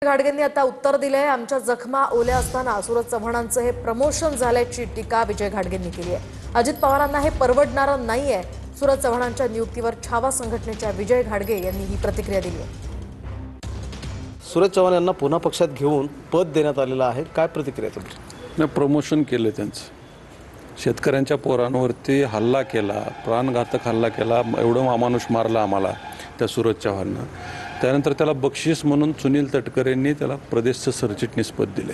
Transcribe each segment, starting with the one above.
घाडगेंनी आता उत्तर दिलंय। आमच्या जखमा ओल्या असताना सूरज चव्हाणांचं हे प्रमोशन झाल्याची टीका विजय घाडगेंनी केली आहे। अजित पवारांना हे परवडणारं नाहीये। सूरज चव्हाणांच्या नियुक्तीवर छावा संघटनेच्या विजय घाडगे यांनी ही प्रतिक्रिया दिली आहे। सूरज चव्हाण यांना पुन्हा पक्षात घेऊन पद देण्यात आलेलं आहे, काय प्रतिक्रिया तुमची? प्रमोशन केलं त्यांचं, शेतकऱ्यांच्या पोरांवरती हल्ला केला, प्राणघातक हल्ला केला, एवढं अमानुष मारला आम्हाला त्या सूरज चव्हाणनं। त्यानंतर त्याला बक्षीस म्हणून सुनील तटकरेंनी त्याला प्रदेशचं सरचिटणीस पद दिले।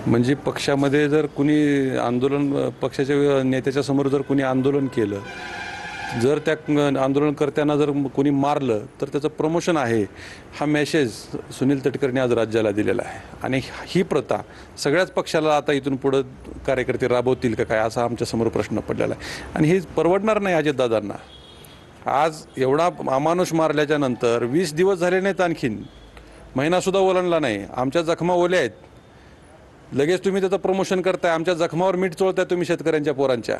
म्हणजे पक्षामध्ये जर कुणी आंदोलन, पक्षाच्या नेत्याच्या समोर जर कुणी आंदोलन केलं, जर त्या आंदोलनकर्त्यांना जर कोणी मारलं तर त्याचं प्रमोशन आहे, हा मेसेज सुनील तटकरेंनी आज राज्याला दिलेला आहे। आणि ही प्रथा सगळ्याच पक्षाला आता इथून पुढे कार्यकर्ते राबवतील का काय, असा आमच्यासमोर प्रश्न पडलेला आहे। आणि हे परवडणार नाही अजितदादांना। आज एवढा अमानुष मारल्याच्या नंतर 20 दिवस झाले नाहीत, आणखीन महिनासुद्धा ओलांडला नाही, आमच्या जखमा ओल्या आहेत, लगेच तुम्ही त्याचं प्रमोशन करताय, आमच्या जखमावर मीठ चोळताय तुम्ही शेतकऱ्यांच्या पोरांच्या।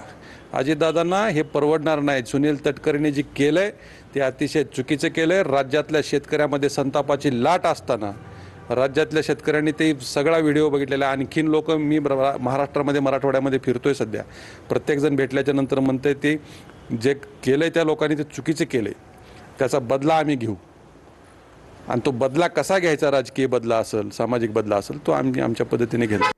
अजितदादांना हे परवडणार नाही। सुनील तटकरेंनी जे केलंय ते अतिशय चुकीचं केलंय। राज्यातल्या शेतकऱ्यामध्ये संतापाची लाट असताना राज्यातल्या शेतकऱ्यांनी ते सगळा व्हिडिओ बघितलेला। आणखीन लोक, मी महाराष्ट्रामध्ये मराठवाड्यामध्ये फिरतोय सध्या, प्रत्येकजण भेटल्याच्या नंतर म्हणते ते जे केलंय त्या लोकांनी ते चुकीचं केलंय, त्याचा बदला आम्ही घेऊ। आणि तो बदला कसा घ्यायचा, राजकीय बदला असेल, सामाजिक बदला असेल, तो आम्ही आमच्या पद्धतीने घेतो।